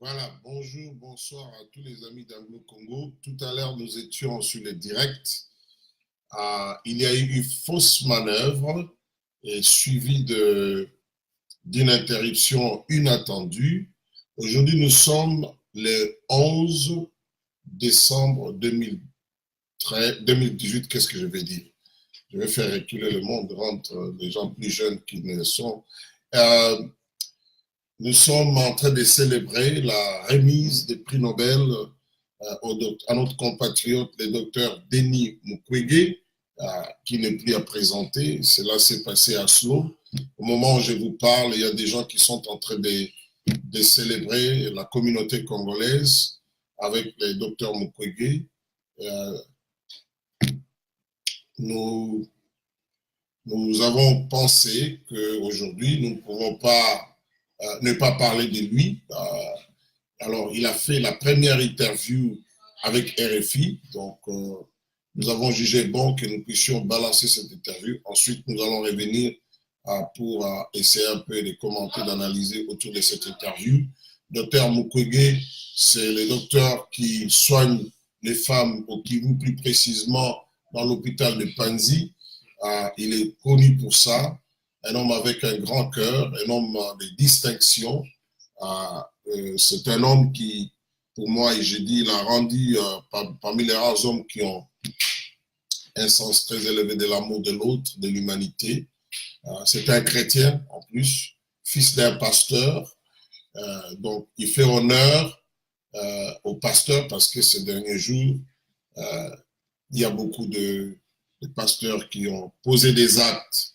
Voilà, bonjour, bonsoir à tous les amis d'Anglo Congo. Tout à l'heure, nous étions sur le direct. Il y a eu une fausse manœuvre et suivie d'une interruption inattendue. Aujourd'hui, nous sommes le 11 décembre 2018. Qu'est-ce que je vais dire? Je vais faire reculer le monde, rendre les gens plus jeunes qui ne le sont. Nous sommes en train de célébrer la remise des prix Nobel à notre compatriote, le docteur Denis Mukwege, qui n'est plus à présenter. Cela s'est passé à Oslo. Au moment où je vous parle, il y a des gens qui sont en train de célébrer la communauté congolaise avec le docteur Mukwege. Nous avons pensé qu'aujourd'hui, nous ne pouvons pas ne pas parler de lui. Alors, il a fait la première interview avec RFI, donc nous avons jugé bon que nous puissions balancer cette interview. Ensuite, nous allons revenir pour essayer un peu de commenter, d'analyser autour de cette interview. Docteur Mukwege, c'est le docteur qui soigne les femmes au Kivu, plus précisément dans l'hôpital de Panzi. Il est connu pour ça. Un homme avec un grand cœur, un homme de distinction. C'est un homme qui, pour moi, et j'ai dit, il a rendu parmi les rares hommes qui ont un sens très élevé de l'amour de l'autre, de l'humanité. C'est un chrétien, en plus, fils d'un pasteur. Donc, il fait honneur au pasteur parce que ces derniers jours, il y a beaucoup de pasteurs qui ont posé des actes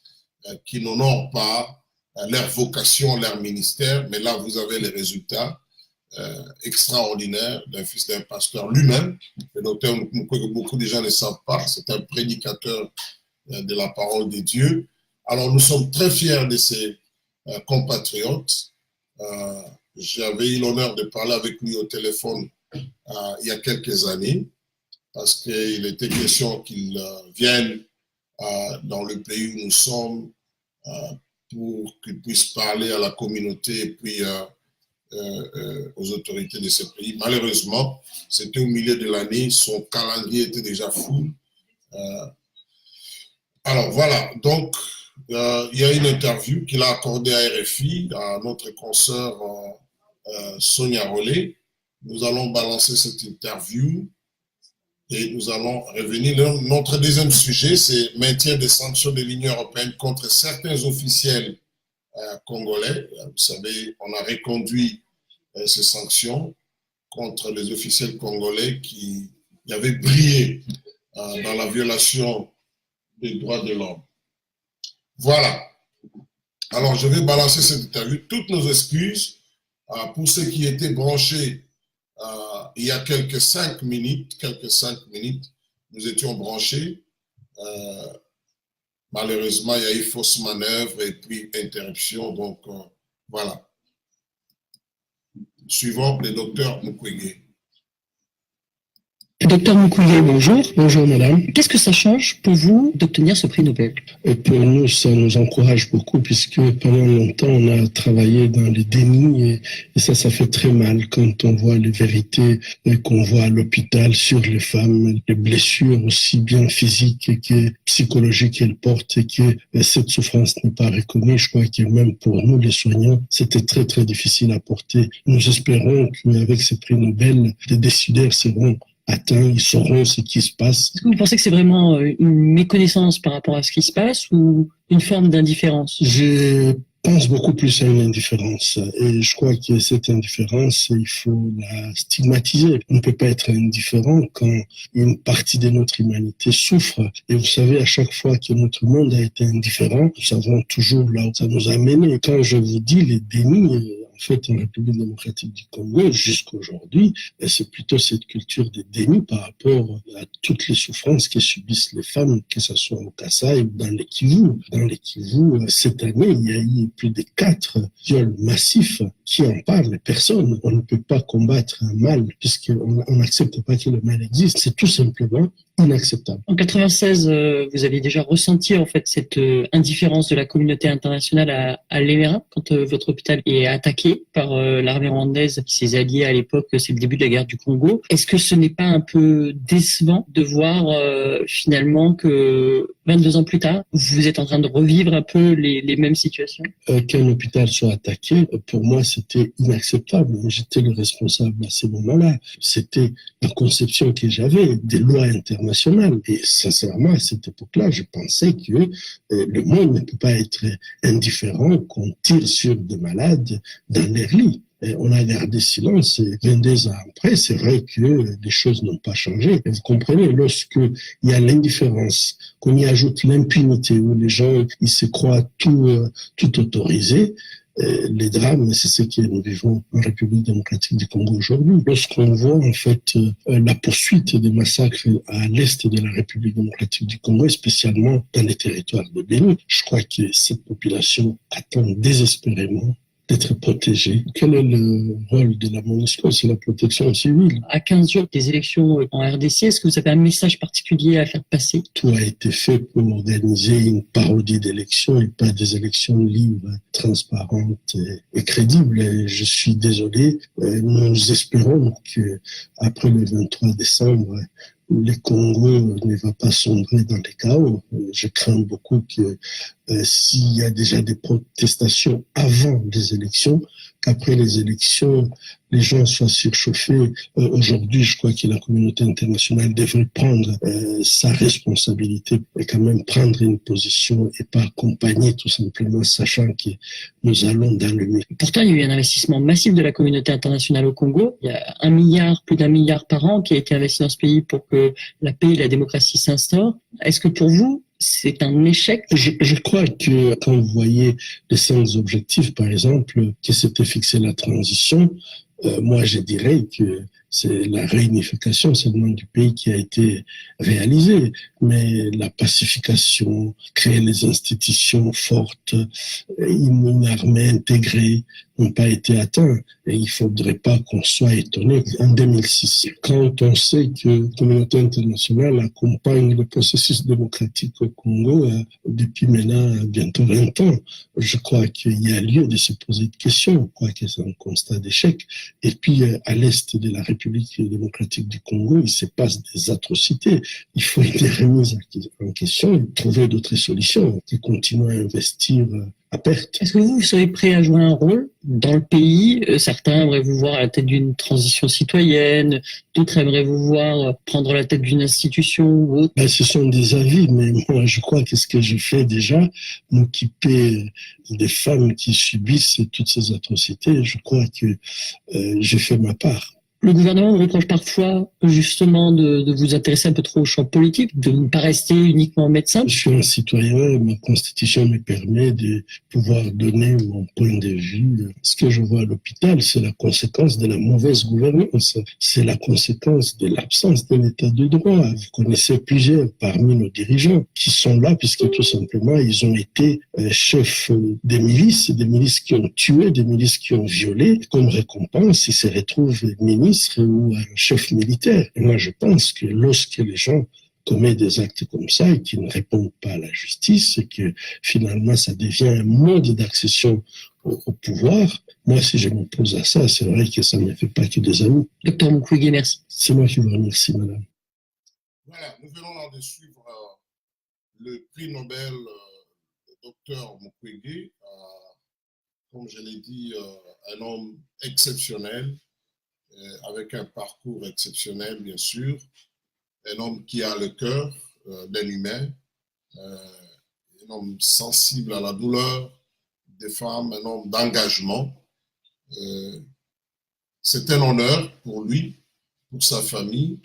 qui n'honorent pas leur vocation, leur ministère, mais là, vous avez les résultats extraordinaires d'un fils d'un pasteur lui-même. Le docteur Mukwege, beaucoup de gens ne savent pas, c'est un prédicateur de la parole de Dieu. Alors, nous sommes très fiers de ces compatriotes. J'avais eu l'honneur de parler avec lui au téléphone il y a quelques années, parce qu'il était question qu'il vienne dans le pays où nous sommes pour qu'il puisse parler à la communauté et puis aux autorités de ce pays. Malheureusement, c'était au milieu de l'année, son calendrier était déjà fou. Alors voilà, donc il y a une interview qu'il a accordée à RFI, à notre consoeur Sonia Rollet. Nous allons balancer cette interview et nous allons revenir. Notre deuxième sujet, c'est maintien des sanctions de l'Union européenne contre certains officiels congolais. Vous savez, on a reconduit ces sanctions contre les officiels congolais qui avaient brillé dans la violation des droits de l'homme. Voilà. Alors, je vais balancer cette interview. Toutes nos excuses pour ceux qui étaient branchés il y a quelques 5 minutes, nous étions branchés. Malheureusement, il y a eu fausse manœuvre et puis interruption. Donc, voilà. Suivant le docteur Mukwege. Docteur Mukwege, bonjour. Bonjour, madame. Qu'est-ce que ça change pour vous d'obtenir ce prix Nobel? Pour nous, ça nous encourage beaucoup puisque pendant longtemps, on a travaillé dans les dénis et ça fait très mal quand on voit les vérités qu'on voit à l'hôpital sur les femmes, les blessures aussi bien physiques que psychologiques qu'elles portent et que cette souffrance n'est pas reconnue. Je crois que même pour nous, les soignants, c'était très, très difficile à porter. Nous espérons qu'avec ce prix Nobel, les décideurs seront atteints, ils sauront ce qui se passe. Est-ce que vous pensez que c'est vraiment une méconnaissance par rapport à ce qui se passe ou une forme d'indifférence? Je pense beaucoup plus à une indifférence et je crois que cette indifférence, il faut la stigmatiser. On ne peut pas être indifférent quand une partie de notre humanité souffre. Et vous savez, à chaque fois que notre monde a été indifférent, nous savons toujours là où ça nous a mené. Quand je vous dis les dénis, en fait, en République démocratique du Congo, jusqu'à aujourd'hui, c'est plutôt cette culture de déni par rapport à toutes les souffrances que subissent les femmes, que ce soit au Kasaï ou dans les Kivu. Dans les Kivu, cette année, il y a eu plus de 4 viols massifs qui en parle? Personne. On ne peut pas combattre un mal puisqu'on n'accepte pas que le mal existe. C'est tout simplement inacceptable. En 96, vous aviez déjà ressenti en fait cette indifférence de la communauté internationale à l'Émirat quand votre hôpital est attaqué par l'armée rwandaise qui s'est alliée à l'époque, c'est le début de la guerre du Congo. Est-ce que ce n'est pas un peu décevant de voir finalement que 22 ans plus tard, vous êtes en train de revivre un peu les mêmes situations? Qu'un hôpital soit attaqué, pour moi, c'était inacceptable. J'étais le responsable à ce moment-là. C'était la conception que j'avais des lois internationales. Et sincèrement, à cette époque-là, je pensais que le monde ne peut pas être indifférent qu'on tire sur des malades dans leur lit. On a gardé silence et 22 ans après, c'est vrai que les choses n'ont pas changé. Et vous comprenez, lorsque il y a l'indifférence, qu'on y ajoute l'impunité, où les gens ils se croient tout autorisés, les drames, c'est ce que nous vivons en République démocratique du Congo aujourd'hui. Lorsqu'on voit en fait la poursuite des massacres à l'est de la République démocratique du Congo, spécialement dans les territoires de Béni, je crois que cette population attend désespérément d'être protégée. Quel est le rôle de la MONUSCO? C'est la protection civile. À 15 jours des élections en RDC, est-ce que vous avez un message particulier à faire passer? Tout a été fait pour organiser une parodie d'élections et pas des élections libres, transparentes et crédibles. Et je suis désolé. Nous espérons que après le 23 décembre, le Congo ne va pas sombrer dans les chaos. Je crains beaucoup que s'il y a déjà des protestations avant les élections, qu'après les élections, les gens soient surchauffés. Aujourd'hui, je crois que la communauté internationale devrait prendre sa responsabilité et quand même prendre une position et pas accompagner tout simplement, sachant que nous allons dans le mur. Pourtant, il y a eu un investissement massif de la communauté internationale au Congo. Il y a plus d'1 milliard par an qui a été investi dans ce pays pour que la paix et la démocratie s'instaurent. Est-ce que pour vous, c'est un échec? Je crois que quand vous voyez les 5 objectifs, par exemple, que s'était fixé la transition, moi je dirais que c'est la réunification seulement du pays qui a été réalisée, mais la pacification, créer les institutions fortes, une armée intégrée n'ont pas été atteints. Et il ne faudrait pas qu'on soit étonné en 2006, quand on sait que la communauté internationale accompagne le processus démocratique au Congo depuis maintenant bientôt 20 ans. Je crois qu'il y a lieu de se poser des questions. Je crois que c'est un constat d'échec. Et puis, à l'est de la République démocratique du Congo, il se passe des atrocités. Il faut des remises en question et trouver d'autres solutions qui continuent à investir à perte. Est-ce que vous serez prêt à jouer un rôle dans le pays? Certains aimeraient vous voir à la tête d'une transition citoyenne, d'autres aimeraient vous voir prendre la tête d'une institution ou autre. Ce sont des avis, mais moi je crois que ce que je fais déjà, m'occuper des femmes qui subissent toutes ces atrocités, je crois que j'ai fait ma part. Le gouvernement vous reproche parfois justement de vous intéresser un peu trop au champ politique, de ne pas rester uniquement médecin. Je suis un citoyen, ma constitution me permet de pouvoir donner mon point de vue. Ce que je vois à l'hôpital, c'est la conséquence de la mauvaise gouvernance, c'est la conséquence de l'absence d'un état de droit. Vous connaissez plusieurs parmi nos dirigeants qui sont là puisque tout simplement ils ont été chefs des milices qui ont tué, des milices qui ont violé. Comme récompense, ils se retrouvent ministres ou un chef militaire. Et moi, je pense que lorsque les gens commettent des actes comme ça et qui ne répondent pas à la justice et que finalement ça devient un mode d'accession au pouvoir, moi, si je m'oppose à ça, c'est vrai que ça ne fait pas que des amis. Docteur Mukwege, merci. C'est moi qui vous remercie, madame. Voilà, nous venons de suivre le prix Nobel docteur Mukwege, comme je l'ai dit, un homme exceptionnel, avec un parcours exceptionnel, bien sûr, un homme qui a le cœur d'un humain, un homme sensible à la douleur des femmes, un homme d'engagement. C'est un honneur pour lui, pour sa famille,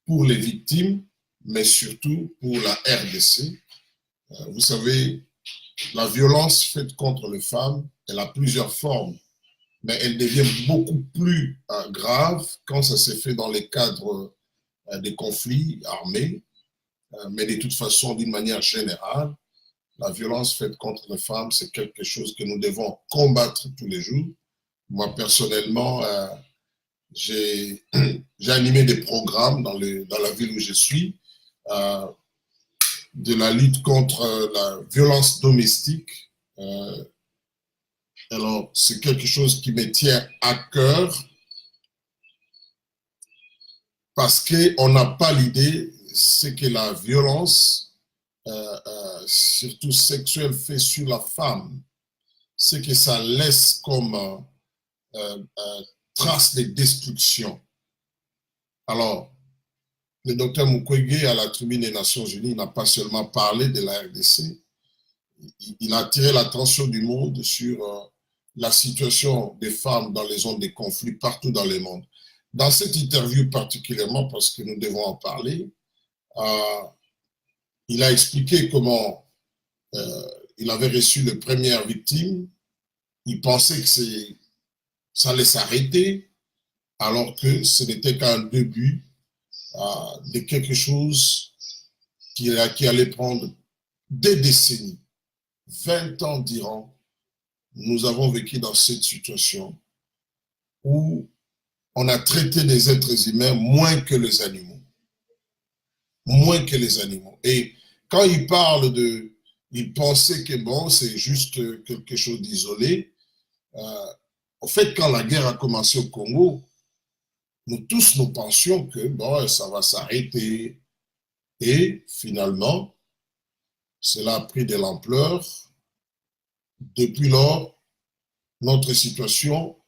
pour les victimes, mais surtout pour la RDC. Vous savez, la violence faite contre les femmes, elle a plusieurs formes, mais elle devient beaucoup plus grave quand ça se fait dans les cadres des conflits armés. Mais de toute façon, d'une manière générale, la violence faite contre les femmes, c'est quelque chose que nous devons combattre tous les jours. Moi, personnellement, j'ai animé des programmes dans la ville où je suis, de la lutte contre la violence domestique. Alors, c'est quelque chose qui me tient à cœur parce qu'on n'a pas l'idée, c'est que la violence, surtout sexuelle, fait sur la femme, c'est que ça laisse comme trace de destruction. Alors, le docteur Mukwege, à la tribune des Nations Unies, n'a pas seulement parlé de la RDC, il a attiré l'attention du monde sur la situation des femmes dans les zones de conflit partout dans le monde. Dans cette interview particulièrement, parce que nous devons en parler, il a expliqué comment il avait reçu les premières victimes. Il pensait que ça allait s'arrêter, alors que ce n'était qu'un début de quelque chose qui allait prendre des décennies. 20 ans durant, nous avons vécu dans cette situation où on a traité des êtres humains moins que les animaux. Moins que les animaux. Et quand il parle il pensait que bon, c'est juste quelque chose d'isolé. En fait, quand la guerre a commencé au Congo, nous tous nous pensions que bon, ça va s'arrêter. Et finalement, cela a pris de l'ampleur. Depuis lors, notre situation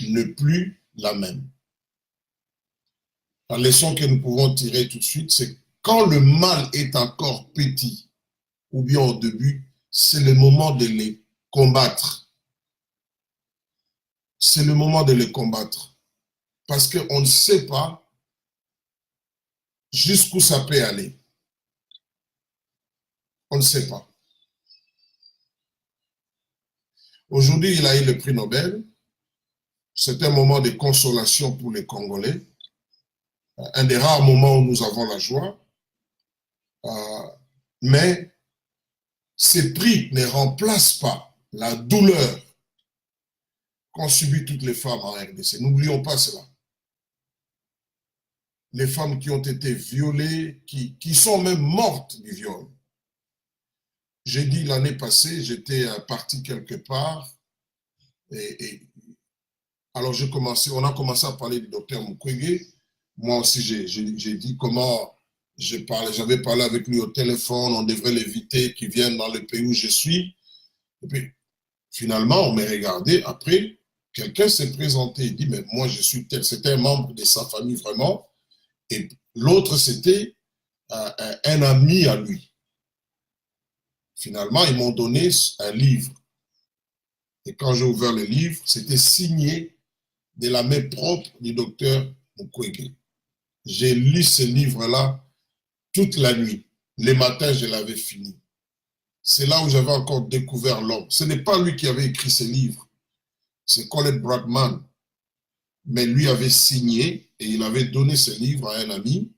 n'est plus la même. La leçon que nous pouvons tirer tout de suite, c'est quand le mal est encore petit, ou bien au début, c'est le moment de les combattre. C'est le moment de les combattre. Parce qu'on ne sait pas jusqu'où ça peut aller. On ne sait pas. Aujourd'hui, il a eu le prix Nobel. C'est un moment de consolation pour les Congolais. Un des rares moments où nous avons la joie. Mais ces prix ne remplacent pas la douleur qu'ont subi toutes les femmes en RDC. N'oublions pas cela. Les femmes qui ont été violées, qui sont même mortes du viol. J'ai dit l'année passée, j'étais parti quelque part et alors on a commencé à parler du docteur Mukwege. Moi aussi, j'ai dit comment j'avais parlé avec lui au téléphone, on devrait l'éviter qu'il vienne dans le pays où je suis. Et puis, finalement, on m'a regardé. Après, quelqu'un s'est présenté, il dit, mais moi, je suis tel. C'était un membre de sa famille, vraiment. Et l'autre, c'était un ami à lui. Finalement, ils m'ont donné un livre. Et quand j'ai ouvert le livre, c'était signé de la main propre du docteur Mukwege. J'ai lu ce livre-là toute la nuit. Le matin, je l'avais fini. C'est là où j'avais encore découvert l'homme. Ce n'est pas lui qui avait écrit ce livre. C'est Colette Brackman. Mais lui avait signé et il avait donné ce livre à un ami.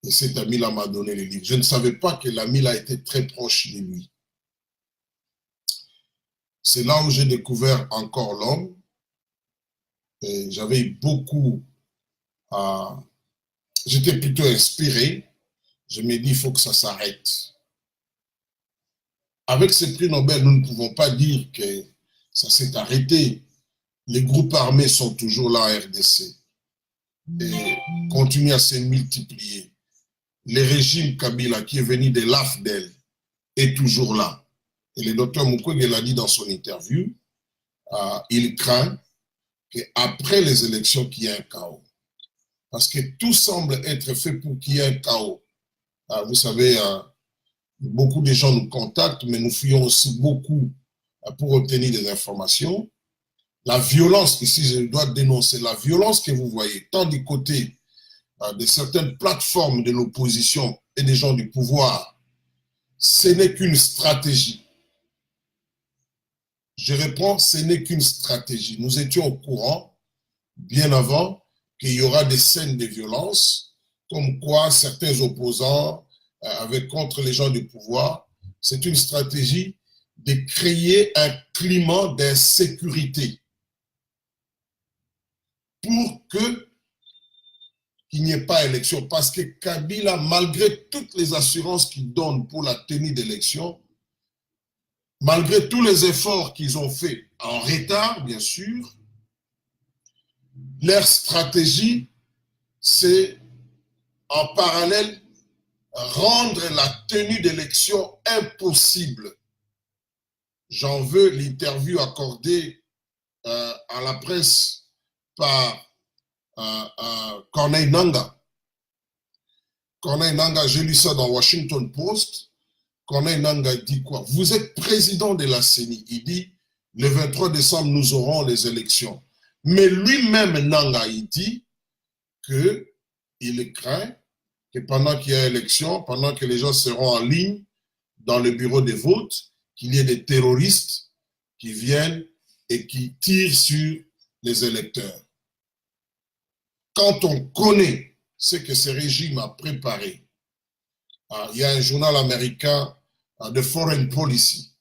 Et cet ami-là m'a donné le livre. Je ne savais pas que l'ami-là était très proche de lui. C'est là où j'ai découvert encore l'homme. Et j'avais beaucoup j'étais plutôt inspiré. Je me dis, il faut que ça s'arrête. Avec ce prix Nobel, nous ne pouvons pas dire que ça s'est arrêté. Les groupes armés sont toujours là en RDC et continuent à se multiplier. Le régime Kabila qui est venu de l'AFDEL est toujours là. Et le docteur Mukwege l'a dit dans son interview, il craint qu'après les élections, qu'il y ait un chaos. Parce que tout semble être fait pour qu'il y ait un chaos. Vous savez, beaucoup de gens nous contactent, mais nous fouillons aussi beaucoup pour obtenir des informations. La violence, ici je dois dénoncer, la violence que vous voyez, tant du côté de certaines plateformes de l'opposition et des gens du pouvoir, ce n'est qu'une stratégie. Je réponds, ce n'est qu'une stratégie. Nous étions au courant, bien avant, qu'il y aura des scènes de violence, comme quoi certains opposants avec contre les gens du pouvoir. C'est une stratégie de créer un climat d'insécurité pour qu'il n'y ait pas élection. Parce que Kabila, malgré toutes les assurances qu'il donne pour la tenue d'élection, malgré tous les efforts qu'ils ont faits, en retard bien sûr, leur stratégie, c'est en parallèle rendre la tenue d'élection impossible. J'en veux l'interview accordée à la presse par Corneille Nangaa. Corneille Nangaa, j'ai lu ça dans Washington Post. Corneille Nangaa dit quoi? Vous êtes président de la CENI. Il dit, le 23 décembre, nous aurons les élections. Mais lui-même, Nangaa, il dit qu'il craint que pendant qu'il y a élection, pendant que les gens seront en ligne dans le bureau de vote, qu'il y ait des terroristes qui viennent et qui tirent sur les électeurs. Quand on connaît ce que ce régime a préparé, il y a un journal américain de Foreign Policy,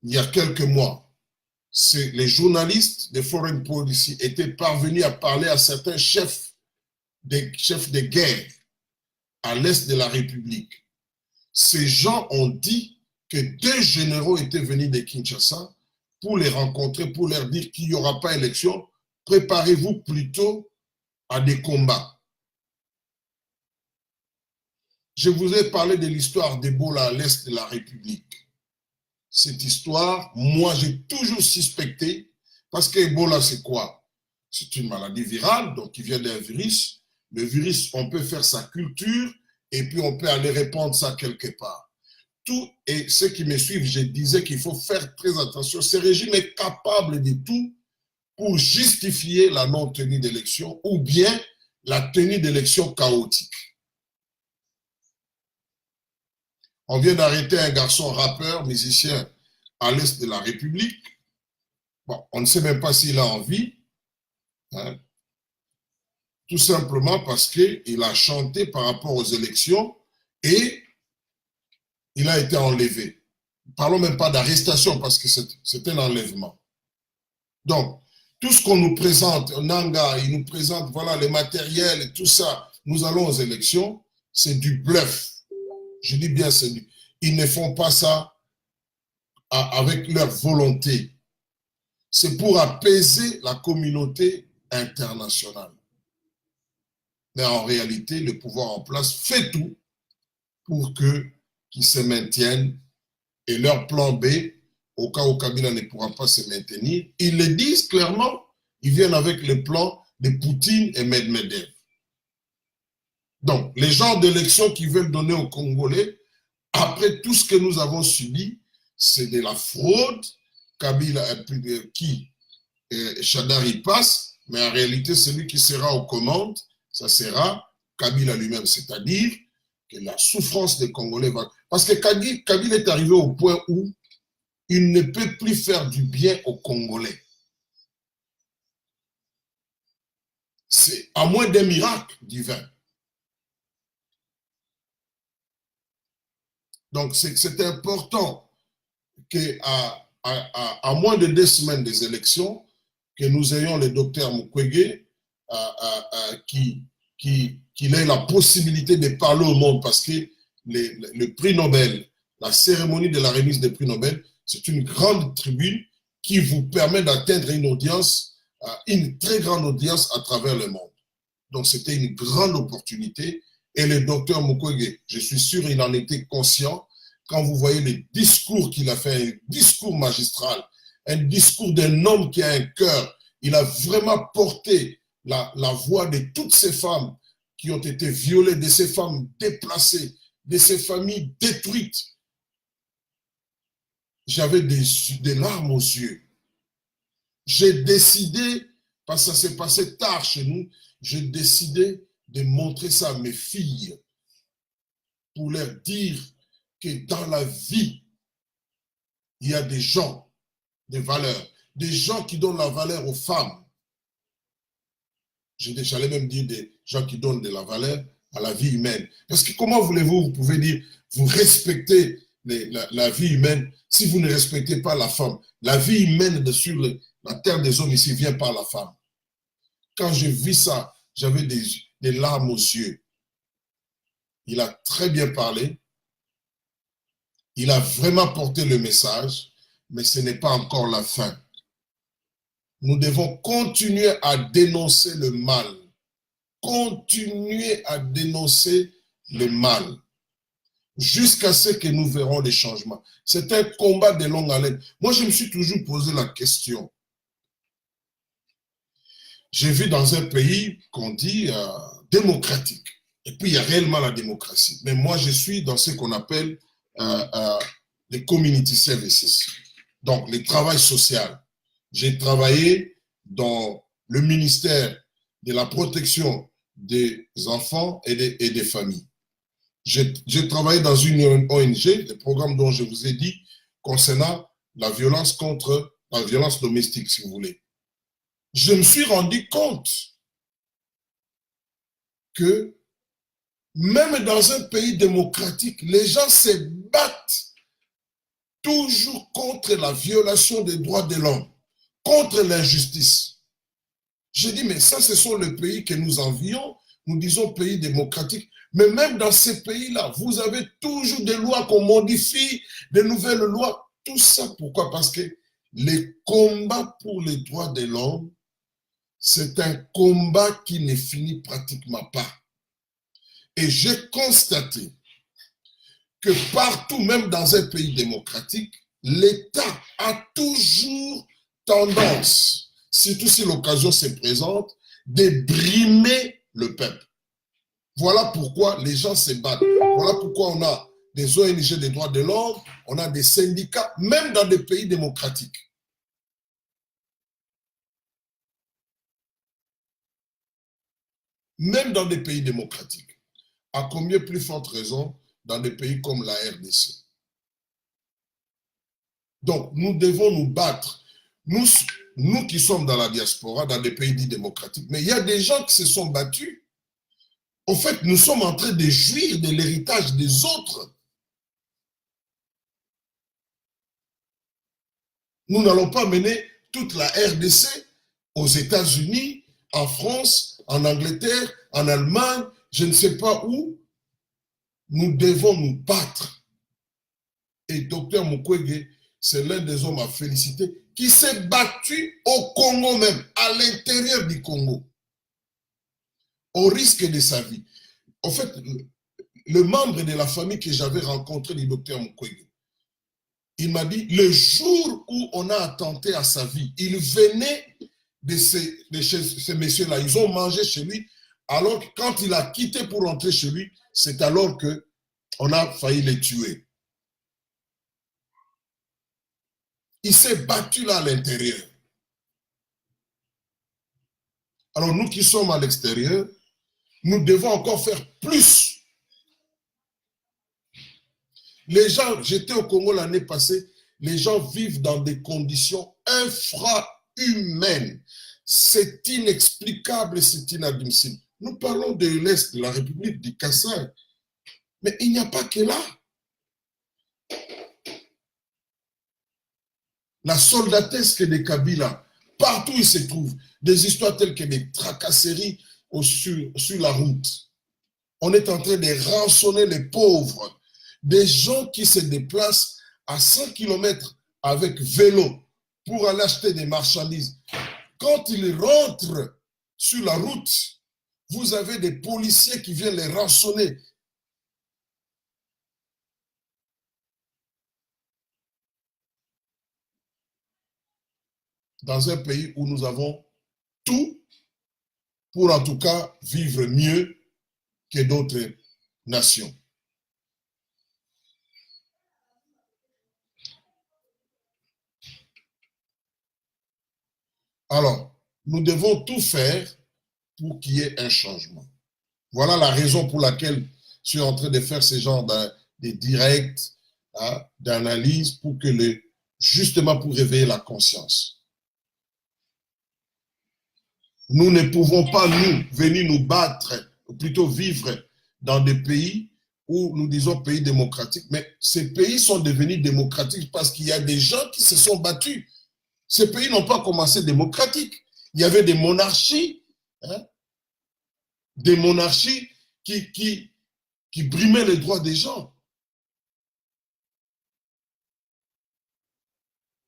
il y a quelques mois, les journalistes de Foreign Policy étaient parvenus à parler à certains chefs de guerre à l'est de la République. Ces gens ont dit que 2 généraux étaient venus de Kinshasa pour les rencontrer, pour leur dire qu'il n'y aura pas élection. Préparez-vous plutôt à des combats. Je vous ai parlé de l'histoire d'Ebola à l'est de la République. Cette histoire, moi, j'ai toujours suspecté, parce qu'Ebola, c'est quoi? C'est une maladie virale, donc qui vient d'un virus. Le virus, on peut faire sa culture et puis on peut aller répandre ça quelque part. Tout, et ceux qui me suivent, je disais qu'il faut faire très attention. Ce régime est capable de tout pour justifier la non-tenue d'élection ou bien la tenue d'élection chaotique. On vient d'arrêter un garçon rappeur, musicien à l'est de la République. Bon, on ne sait même pas s'il a envie. Hein. Tout simplement parce qu'il a chanté par rapport aux élections et il a été enlevé. Parlons même pas d'arrestation parce que c'est un enlèvement. Donc, tout ce qu'on nous présente, Nangaa, il nous présente, voilà, les matériels et tout ça, nous allons aux élections, c'est du bluff. Je dis bien, ils ne font pas ça avec leur volonté. C'est pour apaiser la communauté internationale. Mais en réalité, le pouvoir en place fait tout pour qu'ils se maintiennent. Et leur plan B, au cas où Kabila ne pourra pas se maintenir, ils le disent clairement, ils viennent avec le plan de Poutine et Medvedev. Donc, les genres d'élections qu'ils veulent donner aux Congolais, après tout ce que nous avons subi, c'est de la fraude. Kabila, Chadari passe, mais en réalité, celui qui sera aux commandes, ça sera Kabila lui-même, c'est-à-dire que la souffrance des Congolais va... Parce que Kabila est arrivé au point où il ne peut plus faire du bien aux Congolais. C'est à moins d'un miracle divin. Donc, c'est important qu'à moins de 2 semaines des élections, que nous ayons le docteur Mukwege qu'il ait la possibilité de parler au monde parce que le prix Nobel, la cérémonie de la remise des prix Nobel, c'est une grande tribune qui vous permet d'atteindre une audience, une très grande audience à travers le monde. Donc, c'était une grande opportunité. Et le docteur Mukwege, je suis sûr, il en était conscient. Quand vous voyez les discours qu'il a fait, un discours magistral, un discours d'un homme qui a un cœur, il a vraiment porté la voix de toutes ces femmes qui ont été violées, de ces femmes déplacées, de ces familles détruites. J'avais des larmes aux yeux. J'ai décidé, parce que ça s'est passé tard chez nous, j'ai décidé de montrer ça à mes filles pour leur dire que dans la vie, il y a des gens, des valeurs, des gens qui donnent la valeur aux femmes. J'allais même dire des gens qui donnent de la valeur à la vie humaine. Parce que comment voulez-vous, vous pouvez dire, vous respectez la vie humaine, si vous ne respectez pas la femme, la vie humaine sur la terre des hommes ici vient par la femme. Quand je vis ça, j'avais des larmes aux yeux. Il a très bien parlé. Il a vraiment porté le message, mais ce n'est pas encore la fin. Nous devons continuer à dénoncer le mal. Continuer à dénoncer le mal. Jusqu'à ce que nous verrons les changements. C'est un combat de longue haleine. Moi, je me suis toujours posé la question. J'ai vu dans un pays qu'on dit démocratique. Et puis, il y a réellement la démocratie. Mais moi, je suis dans ce qu'on appelle les community services. Donc, le travail social. J'ai travaillé dans le ministère de la protection des enfants et des familles. J'ai travaillé dans une ONG, le programme dont je vous ai dit, concernant la violence domestique, si vous voulez. Je me suis rendu compte que même dans un pays démocratique, les gens se battent toujours contre la violation des droits de l'homme, contre l'injustice. J'ai dit, mais ça, ce sont les pays que nous envions, nous disons pays démocratiques, mais même dans ces pays-là, vous avez toujours des lois qu'on modifie, de nouvelles lois. Tout ça, pourquoi? Parce que les combats pour les droits de l'homme, c'est un combat qui ne finit pratiquement pas. Et j'ai constaté que partout, même dans un pays démocratique, l'État a toujours tendance, surtout si l'occasion se présente, de brimer le peuple. Voilà pourquoi les gens se battent. Voilà pourquoi on a des ONG des droits de l'homme, on a des syndicats, même dans des pays démocratiques. Même dans des pays démocratiques. À combien plus forte raison dans des pays comme la RDC. Donc, nous devons nous battre. Nous qui sommes dans la diaspora, dans des pays dits démocratiques, mais il y a des gens qui se sont battus. En fait, nous sommes en train de jouir de l'héritage des autres. Nous n'allons pas mener toute la RDC aux États-Unis, en France, en Angleterre, en Allemagne, je ne sais pas où. Nous devons nous battre. Et Dr Mukwege, c'est l'un des hommes à féliciter, qui s'est battu au Congo même, à l'intérieur du Congo, au risque de sa vie. En fait, le membre de la famille que j'avais rencontré du Dr Mukwege, il m'a dit, le jour où on a attenté à sa vie, il venait de ces messieurs-là, ils ont mangé chez lui, alors que quand il a quitté pour rentrer chez lui, c'est alors qu'on a failli les tuer. Il s'est battu là à l'intérieur. Alors nous qui sommes à l'extérieur, nous devons encore faire plus. Les gens, j'étais au Congo l'année passée, les gens vivent dans des conditions infrahumaines. C'est inexplicable, c'est inadmissible. Nous parlons de l'Est, de la République du Kassai. Mais il n'y a pas que là. La soldatesque des Kabila, partout où ils se trouvent, des histoires telles que des tracasseries sur la route. On est en train de rançonner les pauvres. Des gens qui se déplacent à 100 km avec vélo pour aller acheter des marchandises. Quand ils rentrent sur la route, vous avez des policiers qui viennent les rançonner. Dans un pays où nous avons tout pour en tout cas vivre mieux que d'autres nations. Alors, nous devons tout faire pour qu'il y ait un changement. Voilà la raison pour laquelle je suis en train de faire ce genre de directs, d'analyse, pour que justement pour réveiller la conscience. Nous ne pouvons pas, nous, venir nous battre, ou plutôt vivre dans des pays où nous disons pays démocratiques, mais ces pays sont devenus démocratiques parce qu'il y a des gens qui se sont battus. Ces pays n'ont pas commencé démocratiques. Il y avait des monarchies, hein, des monarchies qui brimaient les droits des gens.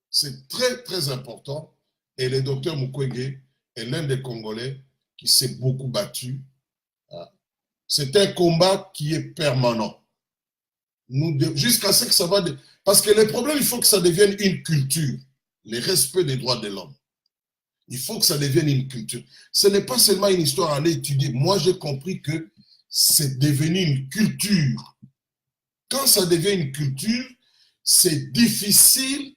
C'est très, très important. Et le docteur Mukwege est l'un des Congolais qui s'est beaucoup battu. C'est un combat qui est permanent. Jusqu'à ce que ça va... Parce que les problèmes, il faut que ça devienne une culture. Le respect des droits de l'homme. Il faut que ça devienne une culture. Ce n'est pas seulement une histoire à aller étudier. Moi, j'ai compris que c'est devenu une culture. Quand ça devient une culture, c'est difficile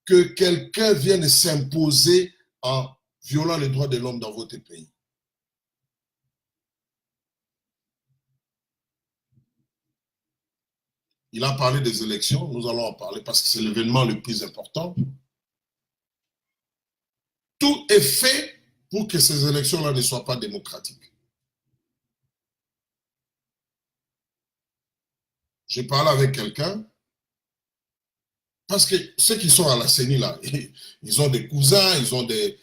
que quelqu'un vienne s'imposer en violant les droits de l'homme dans votre pays. Il a parlé des élections, nous allons en parler parce que c'est l'événement le plus important. Tout est fait pour que ces élections-là ne soient pas démocratiques. J'ai parlé avec quelqu'un, parce que ceux qui sont à la CENI, là, ils ont des cousins, ils ont des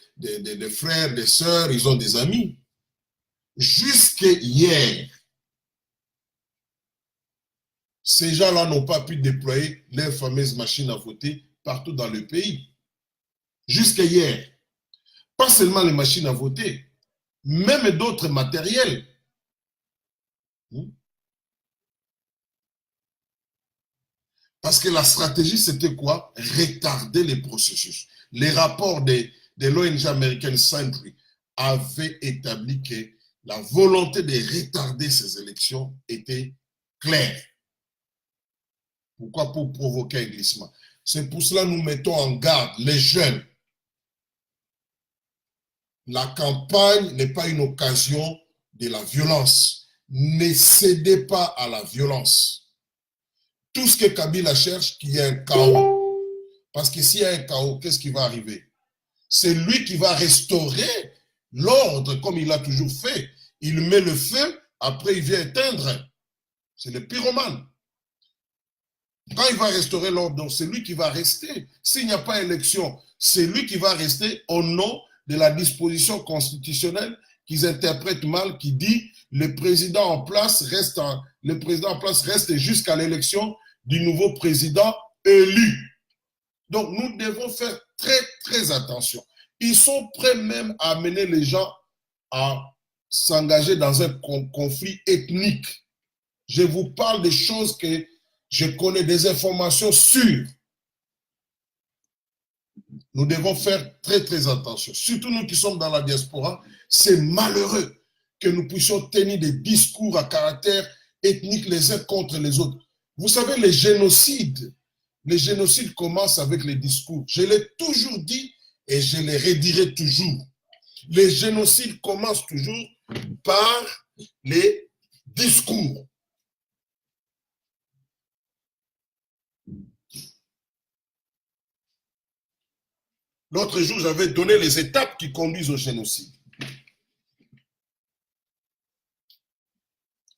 frères, des sœurs, ils ont des amis. Jusqu'à hier, ces gens-là n'ont pas pu déployer leurs fameuses machines à voter partout dans le pays. Jusqu'à hier. Pas seulement les machines à voter, même d'autres matériels. Parce que la stratégie, c'était quoi? Retarder les processus. Les rapports de l'ONG américaine Sentry avaient établi que la volonté de retarder ces élections était claire. Pourquoi? Pour provoquer un glissement. C'est pour cela que nous mettons en garde les jeunes. La campagne n'est pas une occasion de la violence. Ne cédez pas à la violence. Tout ce que Kabila cherche, qu'il y ait un chaos. Parce que s'il y a un chaos, qu'est-ce qui va arriver? C'est lui qui va restaurer l'ordre comme il a toujours fait. Il met le feu, après il vient éteindre. C'est le pyromane. Quand il va restaurer l'ordre, c'est lui qui va rester. S'il n'y a pas élection, c'est lui qui va rester au nom de la disposition constitutionnelle qu'ils interprètent mal, qui dit le président en place reste jusqu'à l'élection du nouveau président élu. Donc nous devons faire très très attention. Ils sont prêts même à amener les gens à s'engager dans un conflit ethnique. Je vous parle des choses que je connais, des informations sûres. Nous devons faire très très attention. Surtout nous qui sommes dans la diaspora, c'est malheureux que nous puissions tenir des discours à caractère ethnique les uns contre les autres. Vous savez, les génocides commencent avec les discours. Je l'ai toujours dit et je les redirai toujours. Les génocides commencent toujours par les discours. L'autre jour, j'avais donné les étapes qui conduisent au génocide.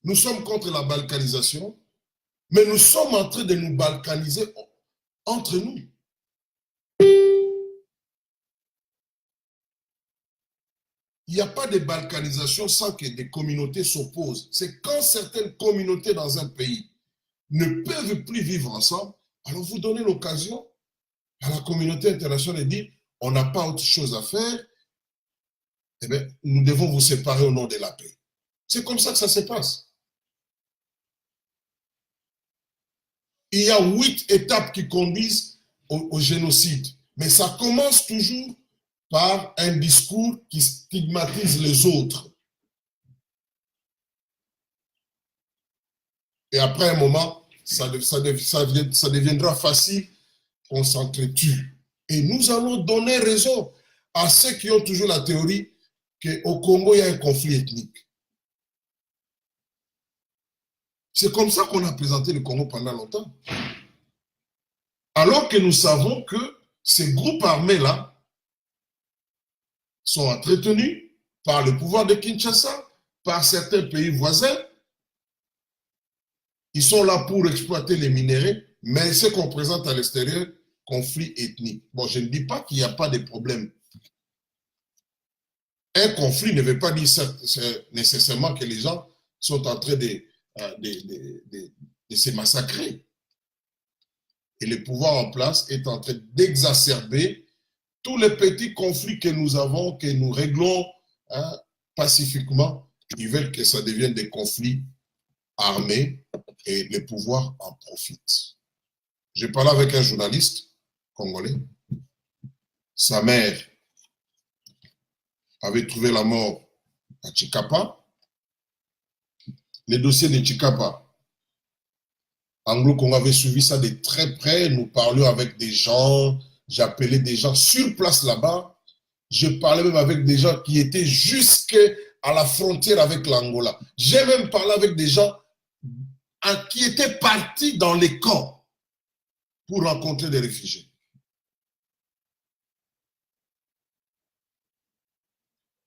Nous sommes contre la balkanisation, mais nous sommes en train de nous balkaniser entre nous. Il n'y a pas de balkanisation sans que des communautés s'opposent. C'est quand certaines communautés dans un pays ne peuvent plus vivre ensemble, alors vous donnez l'occasion à la communauté internationale de dire on n'a pas autre chose à faire, eh bien, nous devons vous séparer au nom de la paix. C'est comme ça que ça se passe. Il y a 8 étapes qui conduisent au génocide, mais ça commence toujours par un discours qui stigmatise les autres. Et après un moment, ça deviendra facile qu'on s'entretue. Et nous allons donner raison à ceux qui ont toujours la théorie qu'au Congo, il y a un conflit ethnique. C'est comme ça qu'on a présenté le Congo pendant longtemps. Alors que nous savons que ces groupes armés-là sont entretenus par le pouvoir de Kinshasa, par certains pays voisins. Ils sont là pour exploiter les minéraux, mais ce qu'on présente à l'extérieur, conflit ethnique. Bon, je ne dis pas qu'il n'y a pas de problème. Un conflit ne veut pas dire nécessairement que les gens sont en train de se massacrer. Et le pouvoir en place est en train d'exacerber tous les petits conflits que nous avons, que nous réglons pacifiquement. Ils veulent que ça devienne des conflits armés et le pouvoir en profite. J'ai parlé avec un journaliste congolais. Sa mère avait trouvé la mort à Chikapa. Les dossiers de Chikapa, Anglo-Congo avait suivi ça de très près. Nous parlions avec des gens, j'appelais des gens sur place là-bas. Je parlais même avec des gens qui étaient jusqu'à la frontière avec l'Angola. J'ai même parlé avec des gens qui étaient partis dans les camps pour rencontrer des réfugiés.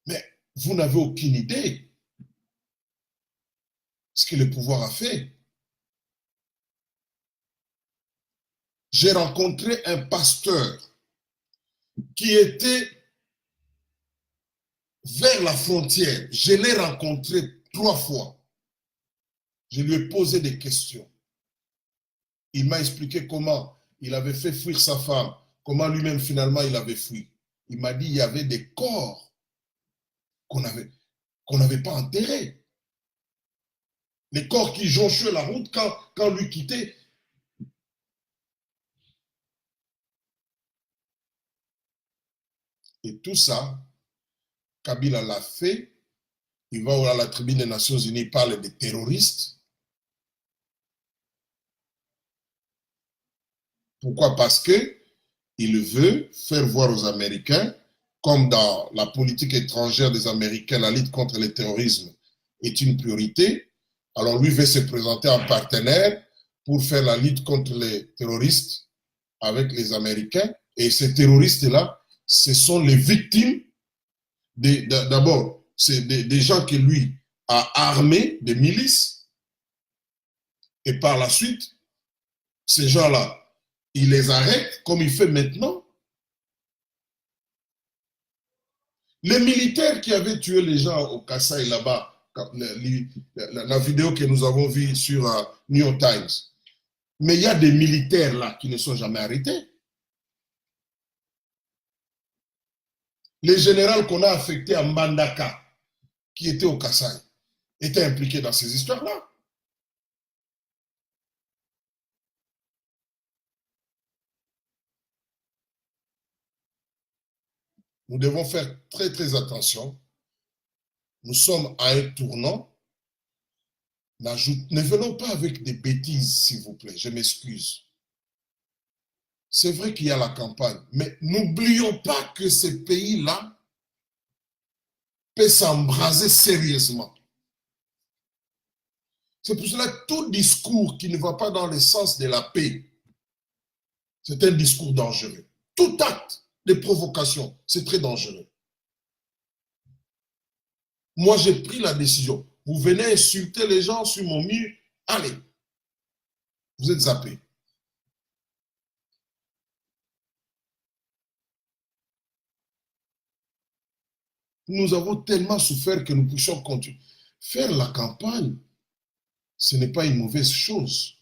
Mais vous n'avez aucune idée ce que le pouvoir a fait. J'ai rencontré un pasteur qui était vers la frontière. Je l'ai rencontré 3 fois. Je lui ai posé des questions. Il m'a expliqué comment il avait fait fuir sa femme, comment lui-même finalement il avait fui. Il m'a dit qu'il y avait des corps qu'on n'avait pas enterrés. Les corps qui jonchaient la route quand lui quittait. Et tout ça, Kabila l'a fait. Il va à la tribune des Nations Unies, il parle des terroristes. Pourquoi? Parce qu'il veut faire voir aux Américains, comme dans la politique étrangère des Américains, la lutte contre le terrorisme est une priorité. Alors lui veut se présenter en partenaire pour faire la lutte contre les terroristes avec les Américains. Et ces terroristes-là, ce sont les victimes, d'abord, c'est des gens que lui a armés, des milices. Et par la suite, ces gens-là, il les arrête comme il fait maintenant. Les militaires qui avaient tué les gens au Kasaï là-bas, la vidéo que nous avons vue sur New York Times, mais il y a des militaires là qui ne sont jamais arrêtés. Les généraux qu'on a affectés à Mbandaka, qui étaient au Kasaï, étaient impliqués dans ces histoires-là. Nous devons faire très très attention. Nous sommes à un tournant. Ne venons pas avec des bêtises, s'il vous plaît, je m'excuse. C'est vrai qu'il y a la campagne, mais n'oublions pas que ce pays-là peut s'embraser sérieusement. C'est pour cela que tout discours qui ne va pas dans le sens de la paix, c'est un discours dangereux. Tout acte de provocation, c'est très dangereux. Moi, j'ai pris la décision. Vous venez insulter les gens sur mon mur, allez, vous êtes zappés. Nous avons tellement souffert que nous puissions continuer. Faire la campagne, ce n'est pas une mauvaise chose.